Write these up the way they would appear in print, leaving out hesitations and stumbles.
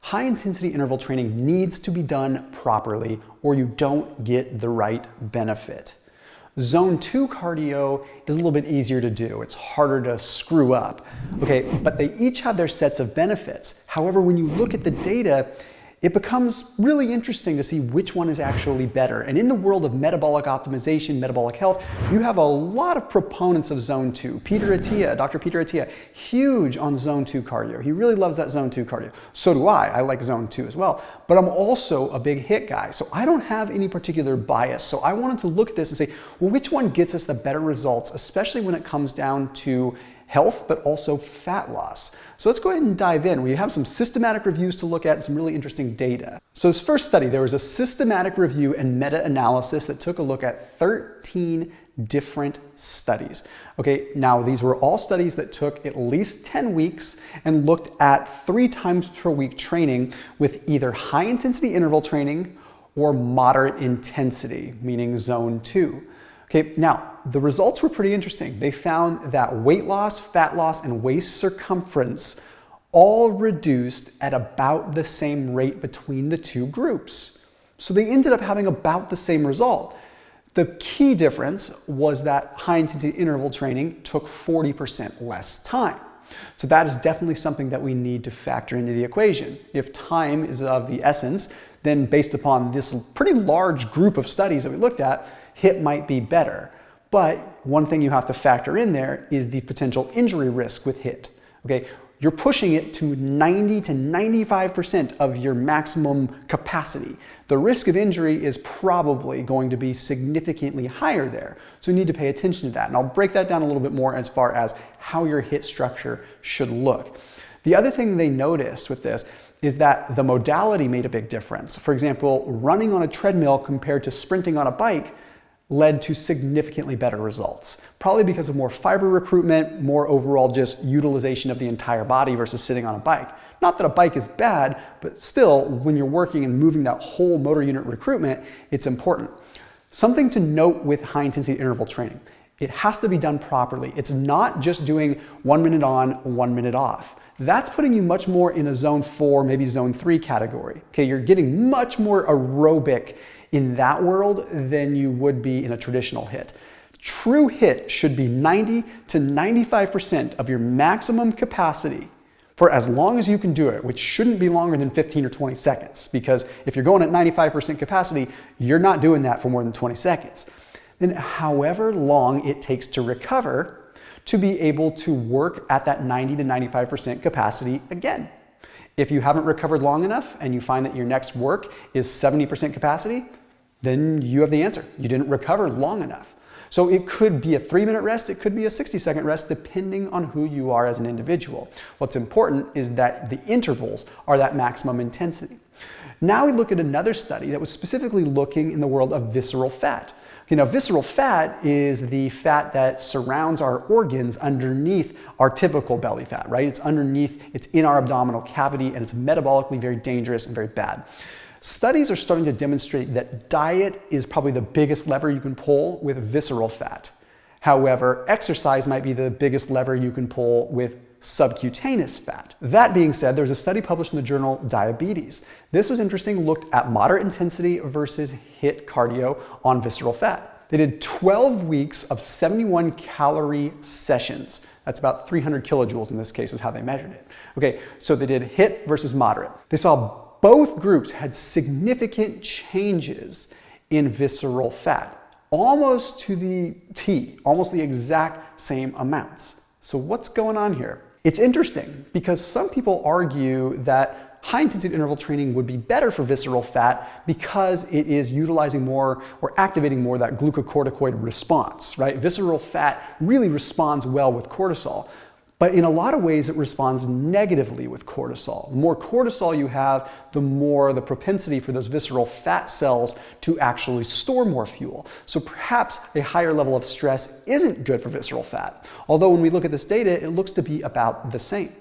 high intensity interval training needs to be done properly or you don't get the right benefit. Zone 2 cardio is a little bit easier to do. It's harder to screw up, okay? But they each have their sets of benefits. However, when you look at the data, it becomes really interesting to see which one is actually better. And in the world of metabolic optimization, metabolic health, you have a lot of proponents of Zone 2. Dr. Peter Attia, huge on Zone 2 cardio. He really loves that Zone 2 cardio. So do I. I like Zone 2 as well. But I'm also a big HIIT guy. So I don't have any particular bias. So I wanted to look at this and say, well, which one gets us the better results, especially when it comes down to health, but also fat loss. So let's go ahead and dive in. We have some systematic reviews to look at and some really interesting data. So this first study, there was a systematic review and meta-analysis that took a look at 13 different studies. Okay, now these were all studies that took at least 10 weeks and looked at 3 times per week training with either high intensity interval training or moderate intensity, meaning Zone 2. Okay, now the results were pretty interesting. They found that weight loss, fat loss, and waist circumference all reduced at about the same rate between the 2 groups. So they ended up having about the same result. The key difference was that high intensity interval training took 40% less time. So that is definitely something that we need to factor into the equation. If time is of the essence, then based upon this pretty large group of studies that we looked at, HIIT might be better. But one thing you have to factor in there is the potential injury risk with HIIT. Okay, you're pushing it to 90 to 95% of your maximum capacity. The risk of injury is probably going to be significantly higher there. So you need to pay attention to that. And I'll break that down a little bit more as far as how your HIIT structure should look. The other thing they noticed with this is that the modality made a big difference. For example, running on a treadmill compared to sprinting on a bike led to significantly better results. Probably because of more fiber recruitment, more overall just utilization of the entire body versus sitting on a bike. Not that a bike is bad, but still, when you're working and moving that whole motor unit recruitment, it's important. Something to note with high intensity interval training. It has to be done properly. It's not just doing 1 minute on, 1 minute off. That's putting you much more in a Zone 4, maybe Zone 3 category. Okay, you're getting much more aerobic in that world than you would be in a traditional HIIT. True HIIT should be 90 to 95% of your maximum capacity for as long as you can do it, which shouldn't be longer than 15 or 20 seconds, because if you're going at 95% capacity, you're not doing that for more than 20 seconds. Then however long it takes to recover to be able to work at that 90 to 95% capacity again. If you haven't recovered long enough and you find that your next work is 70% capacity, then you have the answer. You didn't recover long enough. So it could be a 3-minute rest, it could be a 60-second rest, depending on who you are as an individual. What's important is that the intervals are that maximum intensity. Now we look at another study that was specifically looking in the world of visceral fat. You know, visceral fat is the fat that surrounds our organs underneath our typical belly fat, right? It's underneath, it's in our abdominal cavity, and it's metabolically very dangerous and very bad. Studies are starting to demonstrate that diet is probably the biggest lever you can pull with visceral fat. However, exercise might be the biggest lever you can pull with subcutaneous fat. That being said, there was a study published in the journal Diabetes. This was interesting, looked at moderate intensity versus HIIT cardio on visceral fat. They did 12 weeks of 71 calorie sessions. That's about 300 kilojoules in this case is how they measured it. Okay, so they did HIIT versus moderate. They saw both groups had significant changes in visceral fat, almost to the T, almost the exact same amounts. So what's going on here? It's interesting because some people argue that high intensity interval training would be better for visceral fat because it is utilizing more or activating more that glucocorticoid response, right? Visceral fat really responds well with cortisol. But in a lot of ways, it responds negatively with cortisol. The more cortisol you have, the more the propensity for those visceral fat cells to actually store more fuel. So perhaps a higher level of stress isn't good for visceral fat. Although when we look at this data, it looks to be about the same.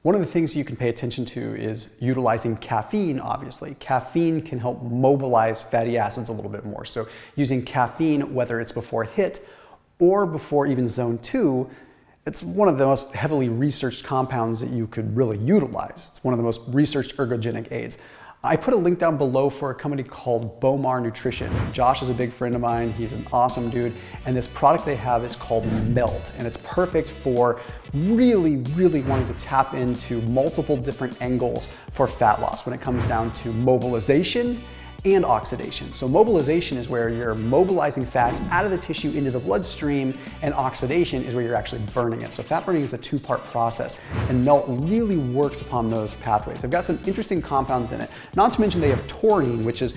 One of the things you can pay attention to is utilizing caffeine, obviously. Caffeine can help mobilize fatty acids a little bit more. So using caffeine, whether it's before HIIT or before even Zone 2, It's one of the most heavily researched compounds that you could really utilize. It's one of the most researched ergogenic aids. I put a link down below for a company called Bowmar Nutrition. Josh is a big friend of mine. He's an awesome dude. And this product they have is called Melt. And it's perfect for really wanting to tap into multiple different angles for fat loss when it comes down to mobilization and oxidation. So mobilization is where you're mobilizing fats out of the tissue into the bloodstream, and oxidation is where you're actually burning it. So fat burning is a two-part process, and Melt really works upon those pathways. They've got some interesting compounds in it. Not to mention they have taurine, which is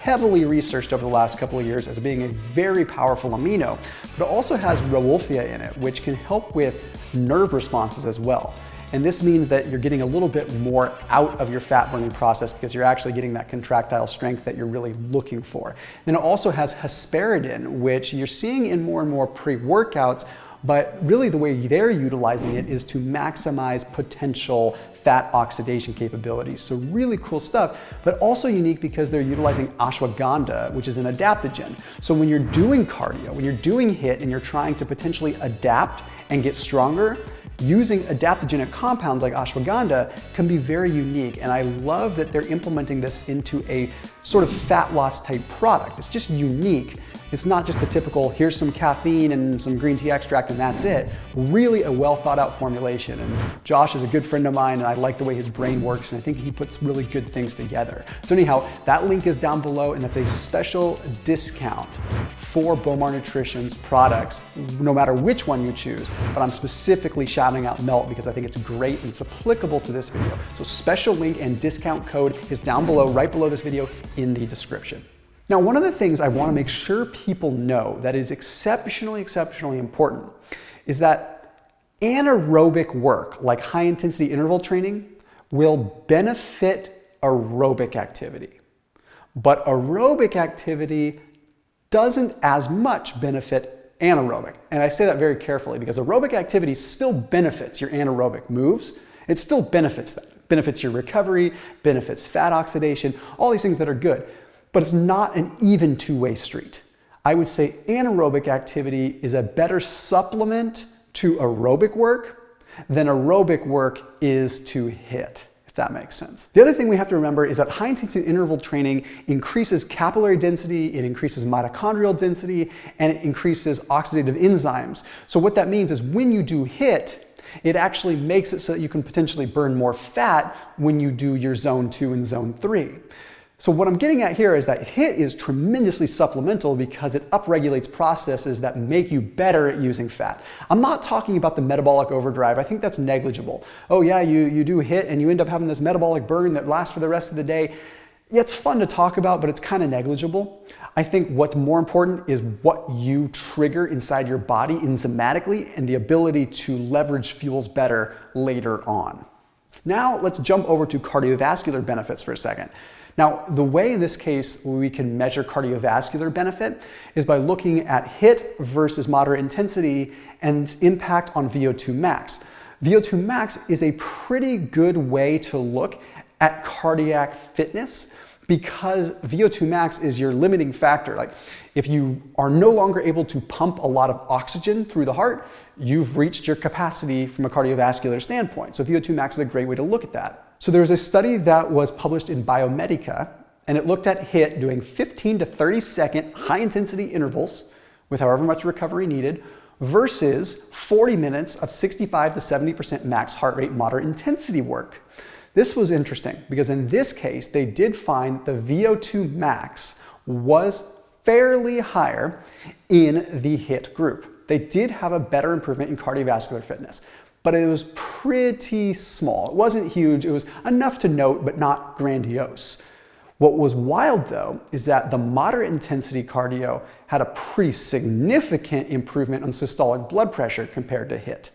heavily researched over the last couple of years as being a very powerful amino, but it also has rauwolfia in it, which can help with nerve responses as well. And this means that you're getting a little bit more out of your fat burning process because you're actually getting that contractile strength that you're really looking for. Then it also has hesperidin, which you're seeing in more and more pre-workouts, but really the way they're utilizing it is to maximize potential fat oxidation capabilities. So really cool stuff, but also unique because they're utilizing ashwagandha, which is an adaptogen. So when you're doing cardio, when you're doing HIIT and you're trying to potentially adapt and get stronger, using adaptogenic compounds like ashwagandha can be very unique, and I love that they're implementing this into a sort of fat loss type product. It's just unique. It's not just the typical, here's some caffeine and some green tea extract and that's it. Really a well thought out formulation. And Josh is a good friend of mine and I like the way his brain works, and I think he puts really good things together. So anyhow, that link is down below, and that's a special discount for Bowmar Nutrition's products, no matter which one you choose. But I'm specifically shouting out Melt because I think it's great and it's applicable to this video. So special link and discount code is down below, right below this video in the description. Now, one of the things I want to make sure people know that is exceptionally important is that anaerobic work, like high intensity interval training, will benefit aerobic activity. But aerobic activity doesn't as much benefit anaerobic. And I say that very carefully because aerobic activity still benefits your anaerobic moves. It still benefits that. Benefits your recovery, benefits fat oxidation, all these things that are good. But it's not an even two-way street. I would say anaerobic activity is a better supplement to aerobic work than aerobic work is to HIIT, if that makes sense. The other thing we have to remember is that high-intensity interval training increases capillary density, it increases mitochondrial density, and it increases oxidative enzymes. So what that means is when you do HIIT, it actually makes it so that you can potentially burn more fat when you do your zone 2 and zone 3. So what I'm getting at here is that HIIT is tremendously supplemental because it upregulates processes that make you better at using fat. I'm not talking about the metabolic overdrive. I think that's negligible. Oh yeah, you do HIIT and you end up having this metabolic burn that lasts for the rest of the day. Yeah, it's fun to talk about, but it's kind of negligible. I think what's more important is what you trigger inside your body enzymatically and the ability to leverage fuels better later on. Now let's jump over to cardiovascular benefits for a second. Now, the way in this case we can measure cardiovascular benefit is by looking at HIIT versus moderate intensity and impact on VO2 max. VO2 max is a pretty good way to look at cardiac fitness because VO2 max is your limiting factor. Like if you are no longer able to pump a lot of oxygen through the heart, you've reached your capacity from a cardiovascular standpoint. So VO2 max is a great way to look at that. So there was a study that was published in Biomedica, and it looked at HIIT doing 15 to 30 second high intensity intervals with however much recovery needed versus 40 minutes of 65 to 70% max heart rate moderate intensity work. This was interesting because in this case, they did find the VO2 max was fairly higher in the HIIT group. They did have a better improvement in cardiovascular fitness, but it was pretty small. It wasn't huge. It was enough to note, but not grandiose. What was wild though, is that the moderate intensity cardio had a pretty significant improvement on systolic blood pressure compared to HIIT.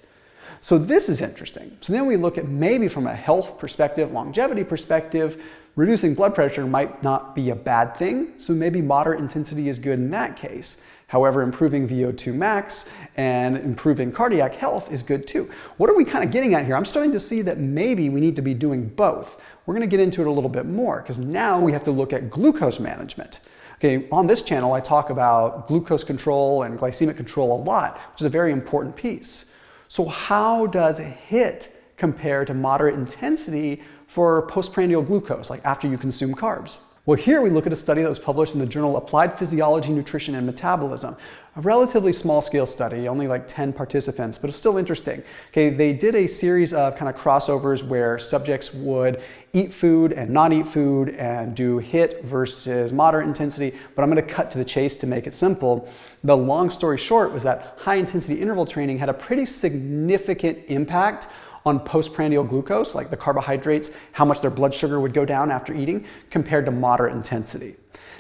So this is interesting. So then we look at maybe from a health perspective, longevity perspective, reducing blood pressure might not be a bad thing. So maybe moderate intensity is good in that case. However, improving VO2 max and improving cardiac health is good too. What are we kind of getting at here? I'm starting to see that maybe we need to be doing both. We're going to get into it a little bit more because now we have to look at glucose management. Okay, on this channel, I talk about glucose control and glycemic control a lot, which is a very important piece. So how does HIIT compare to moderate intensity for postprandial glucose, like after you consume carbs? Well, here we look at a study that was published in the journal Applied Physiology, Nutrition, and Metabolism. A relatively small scale study, only like 10 participants, but it's still interesting. Okay, they did a series of kind of crossovers where subjects would eat food and not eat food and do HIIT versus moderate intensity, but I'm going to cut to the chase to make it simple. The long story short was that high intensity interval training had a pretty significant impact on postprandial glucose, like the carbohydrates, how much their blood sugar would go down after eating, compared to moderate intensity.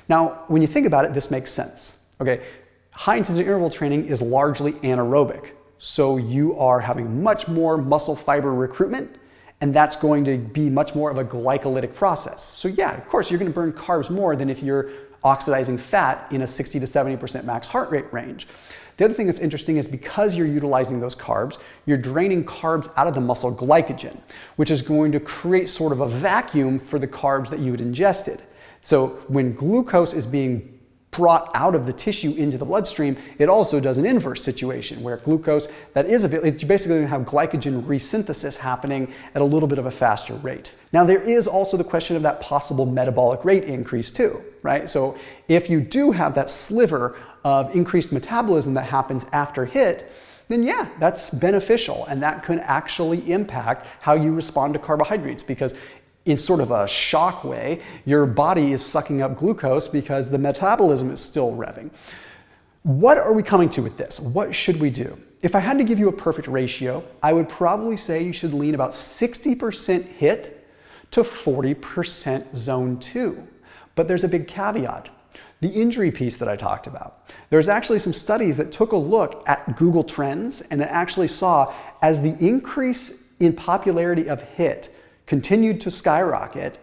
Now, when you think about it, this makes sense. Okay, high intensity interval training is largely anaerobic. So you are having much more muscle fiber recruitment, and that's going to be much more of a glycolytic process. So yeah, of course, you're going to burn carbs more than if you're oxidizing fat in a 60 to 70% max heart rate range. The other thing that's interesting is because you're utilizing those carbs, you're draining carbs out of the muscle glycogen, which is going to create sort of a vacuum for the carbs that you had ingested. So when glucose is being brought out of the tissue into the bloodstream, it also does an inverse situation where glucose that is available, you basically going to have glycogen resynthesis happening at a little bit of a faster rate. Now there is also the question of that possible metabolic rate increase too, right? So if you do have that sliver of increased metabolism that happens after HIIT, then yeah, that's beneficial, and that could actually impact how you respond to carbohydrates, because in sort of a shock way, your body is sucking up glucose because the metabolism is still revving. What are we coming to with this? What should we do? If I had to give you a perfect ratio, I would probably say you should lean about 60% HIIT to 40% zone 2. But there's a big caveat. The injury piece that I talked about. There's actually some studies that took a look at Google Trends, and it actually saw as the increase in popularity of HIIT continued to skyrocket,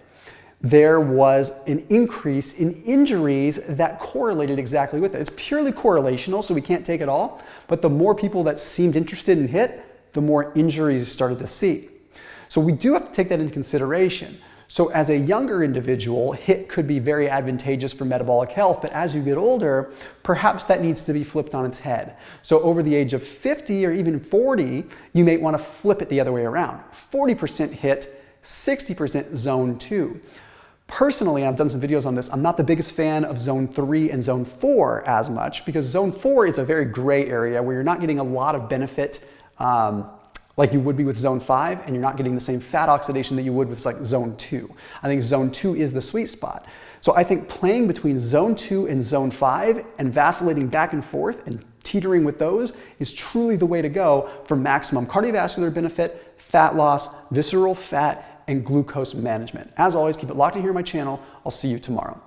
there was an increase in injuries that correlated exactly with it. It's purely correlational, so we can't take it all, but the more people that seemed interested in HIIT, the more injuries you started to see. So we do have to take that into consideration. So as a younger individual, HIIT could be very advantageous for metabolic health, but as you get older, perhaps that needs to be flipped on its head. So over the age of 50 or even 40, you may want to flip it the other way around. 40% HIIT, 60% zone 2. Personally, I've done some videos on this, I'm not the biggest fan of zone 3 and zone 4 as much, because zone 4 is a very gray area where you're not getting a lot of benefit like you would be with zone 5, and you're not getting the same fat oxidation that you would with like zone 2. I think zone 2 is the sweet spot. So I think playing between zone 2 and zone 5 and vacillating back and forth and teetering with those is truly the way to go for maximum cardiovascular benefit, fat loss, visceral fat, and glucose management. As always, keep it locked in here on my channel. I'll see you tomorrow.